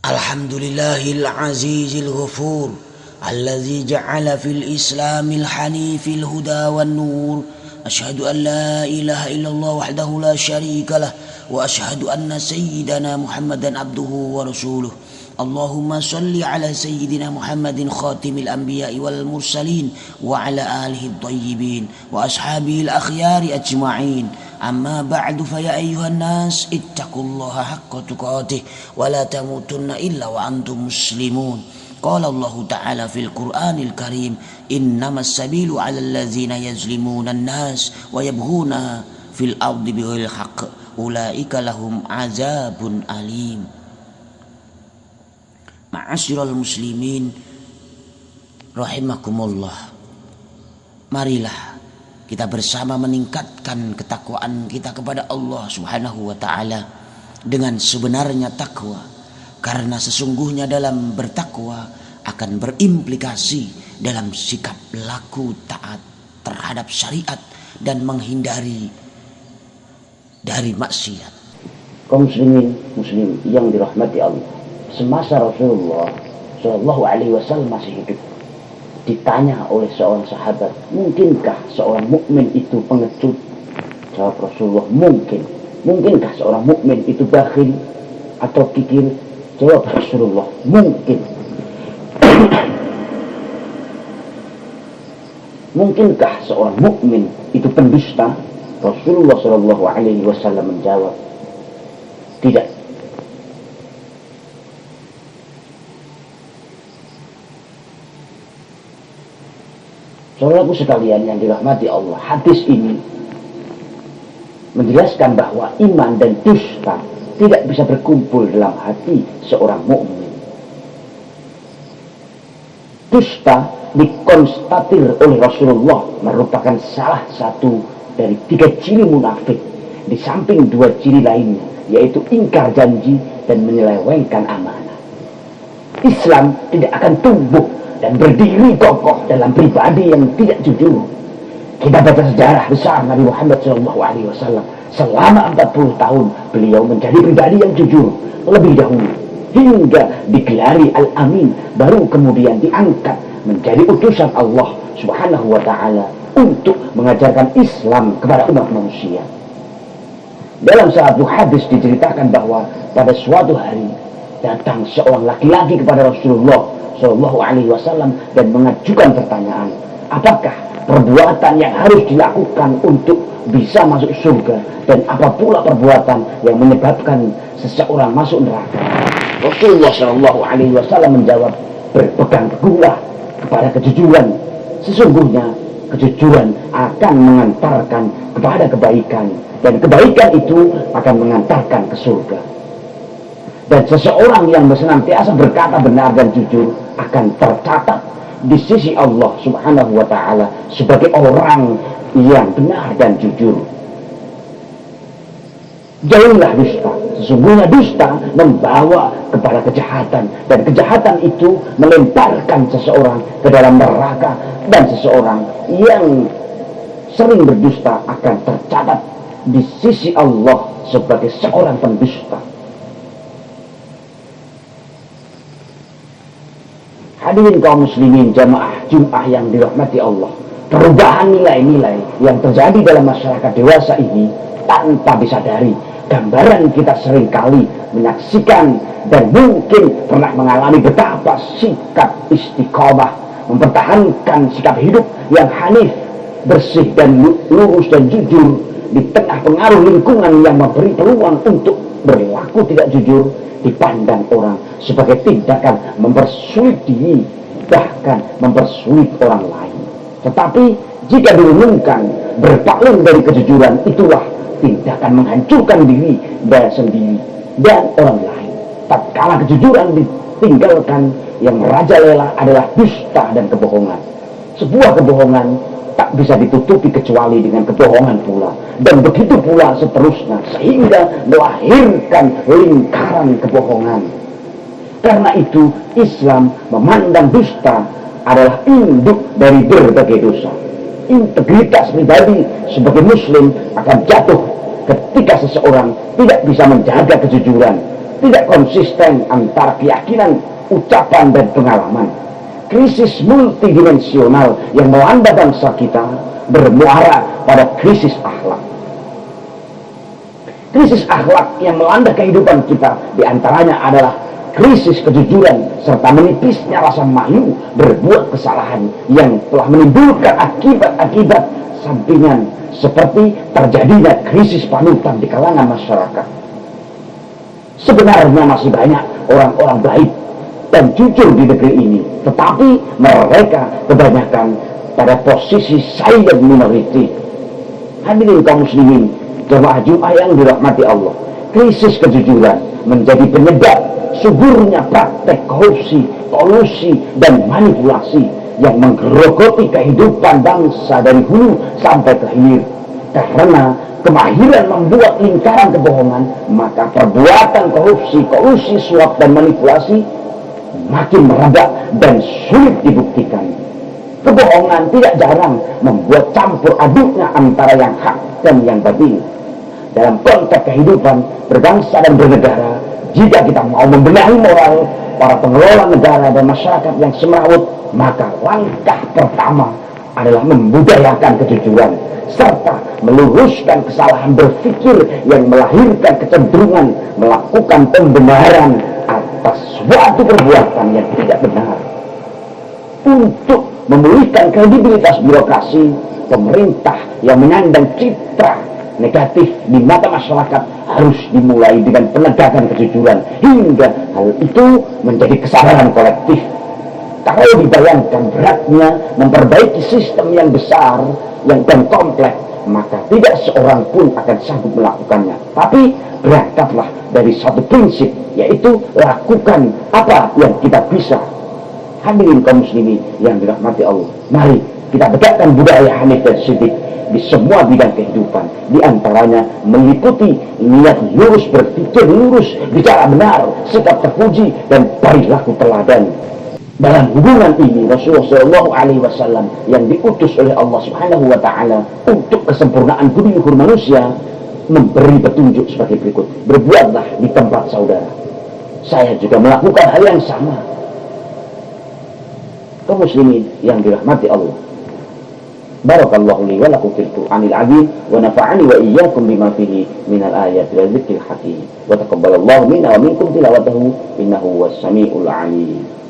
Alhamdulillahil azizil ghafur alladzi ja'ala fil islamil hanifil huda wan nur. Asyhadu an la ilaha illallah wahdahu la syarikalah wa asyhadu anna sayyidana Muhammadan abduhu wa rasuluh. Allahumma salli ala sayyidina Muhammadin khatimil anbiya'i wal mursalin wa ala alihi thayyibin wa ashabihi al-akhyari ajma'in. Amma ba'du fa ya ayyuhan nas ittaqullaha haqqa tuqatih wa la tamutunna illa wa antum muslimun. Qala Allah ta'ala fil Qur'anil Karim, innamas sabilu 'alal ladzina yazlimuna an-nas wa yabghuna fil ardi bighairil haqq ulaika lahum 'adzabun alim. Ma'asyiral muslimin rahimakumullah. Marilah kita bersama meningkatkan ketakwaan kita kepada Allah Subhanahu wa taala dengan sebenarnya takwa, karena sesungguhnya dalam bertakwa akan berimplikasi dalam sikap laku taat terhadap syariat dan menghindari dari maksiat. Kaum muslimin muslim yang dirahmati Allah, semasa Rasulullah Shallallahu Alaihi Wasallam masih hidup, ditanya oleh seorang sahabat, mungkinkah seorang mukmin itu pengecut? Jawab Rasulullah, mungkin. Mungkinkah seorang mukmin itu bakhil atau kikir? Jawab Rasulullah, mungkin. Mungkinkah seorang mukmin itu pendusta? Rasulullah Shallallahu Alaihi Wasallam menjawab, tidak. Saudaraku sekalian yang dirahmati Allah, hadis ini menjelaskan bahwa iman dan dusta tidak bisa berkumpul dalam hati seorang mukmin. Dusta dikonstatir oleh Rasulullah merupakan salah satu dari 3 ciri munafik, di samping 2 ciri lainnya, yaitu ingkar janji dan menyelewengkan amanah. Islam tidak akan tumbuh dan berdiri kokoh dalam pribadi yang tidak jujur. Kita baca sejarah besar Nabi Muhammad SAW. Selama 40 tahun beliau menjadi pribadi yang jujur lebih dahulu, hingga digelari Al-Amin, baru kemudian diangkat menjadi utusan Allah Subhanahu wa ta'ala untuk mengajarkan Islam kepada umat manusia. Dalam satu hadis diceritakan bahwa pada suatu hari datang seorang laki-laki kepada Rasulullah Shallallahu Alaihi Wasallam dan mengajukan pertanyaan, apakah perbuatan yang harus dilakukan untuk bisa masuk surga, dan apa pula perbuatan yang menyebabkan seseorang masuk neraka? Rasulullah Shallallahu Alaihi Wasallam menjawab, berpegang teguhlah kepada kejujuran. Sesungguhnya kejujuran akan mengantarkan kepada kebaikan, dan kebaikan itu akan mengantarkan ke surga. Dan seseorang yang senantiasa berkata benar dan jujur akan tercatat di sisi Allah Subhanahu wa ta'ala sebagai orang yang benar dan jujur. Jauhilah dusta. Sesungguhnya dusta membawa kepada kejahatan, dan kejahatan itu melemparkan seseorang ke dalam neraka, dan seseorang yang sering berdusta akan tercatat di sisi Allah sebagai seorang pendusta. Hadirin kaum muslimin jamaah Jum'ah yang dirahmati Allah, perubahan nilai-nilai yang terjadi dalam masyarakat dewasa ini tanpa disadari, gambaran kita seringkali menyaksikan dan mungkin pernah mengalami betapa sikap istiqomah, mempertahankan sikap hidup yang hanif, bersih dan lurus dan jujur di tengah pengaruh lingkungan yang memberi peluang untuk berlaku tidak jujur, dipandang orang sebagai tindakan mempersulit diri, bahkan mempersulit orang lain. Tetapi jika direnungkan, berpaling dari kejujuran itulah tindakan menghancurkan diri dan sendiri dan orang lain. Tatkala kejujuran ditinggalkan, yang merajalela adalah dusta dan kebohongan. Sebuah kebohongan tak bisa ditutupi kecuali dengan kebohongan pula, dan begitu pula seterusnya, sehingga melahirkan lingkaran kebohongan. Karena itu Islam memandang dusta adalah induk dari berbagai dosa. Integritas pribadi sebagai muslim akan jatuh ketika seseorang tidak bisa menjaga kejujuran, tidak konsisten antara keyakinan, ucapan, dan pengalaman. Krisis multidimensional yang melanda bangsa kita bermuara pada krisis akhlak. Krisis akhlak yang melanda kehidupan kita diantaranya adalah krisis kejujuran serta menipisnya rasa malu berbuat kesalahan yang telah menimbulkan akibat-akibat sampingan seperti terjadinya krisis panutan di kalangan masyarakat. Sebenarnya masih banyak orang-orang baik dan jujur di negeri ini, tetapi mereka kebanyakan pada posisi silent minority. Hadirin kaum muslimin, jemaah Jumat yang dirahmati Allah, krisis kejujuran menjadi penyebab suburnya praktek korupsi, kolusi, dan manipulasi yang menggerogoti kehidupan bangsa dari hulu sampai ke hilir. Karena kemahiran membuat lingkaran kebohongan, maka perbuatan korupsi, kolusi, suap, dan manipulasi makin meredak dan sulit dibuktikan. Kebohongan tidak jarang membuat campur aduknya antara yang hak dan yang batil. Dalam konteks kehidupan berbangsa dan bernegara, jika kita mau membenahi moral para pengelola negara dan masyarakat yang semrawut, maka langkah pertama adalah membudayakan kejujuran serta meluruskan kesalahan berpikir yang melahirkan kecenderungan melakukan pembenaran atas suatu perbuatan yang tidak benar. Untuk memulihkan kredibilitas birokrasi, pemerintah yang menyandang citra negatif di mata masyarakat harus dimulai dengan penegakan kejujuran hingga hal itu menjadi kesadaran kolektif. Kalau dibayangkan beratnya memperbaiki sistem yang besar dan kompleks, maka tidak seorang pun akan sanggup melakukannya. Tapi berangkatlah dari satu prinsip, yaitu lakukan apa yang kita bisa. Hadirin kaum muslimin yang dirahmati Allah, mari kita tegakkan budaya hanif dan sidik di semua bidang kehidupan, di antaranya meliputi niat lurus, berpikir lurus, bicara benar, sikap terpuji, dan perilaku teladan. Dalam hubungan ini, Rasulullah SAW yang diutus oleh Allah Subhanahu wa Ta'ala untuk kesempurnaan budi luhur manusia memberi petunjuk sebagai berikut: berbuatlah di tempat saudara. Saya juga melakukan hal yang sama. Kaum muslimin yang dirahmati Allah, barakallahu li wa lakum fil Qur'anil azim wa nafa'ani wa iyyakum bima fihi minal ayati wa dzikril hakim wa taqabbalallahu minna wa minkum tilawatahu innahu was samiul alim.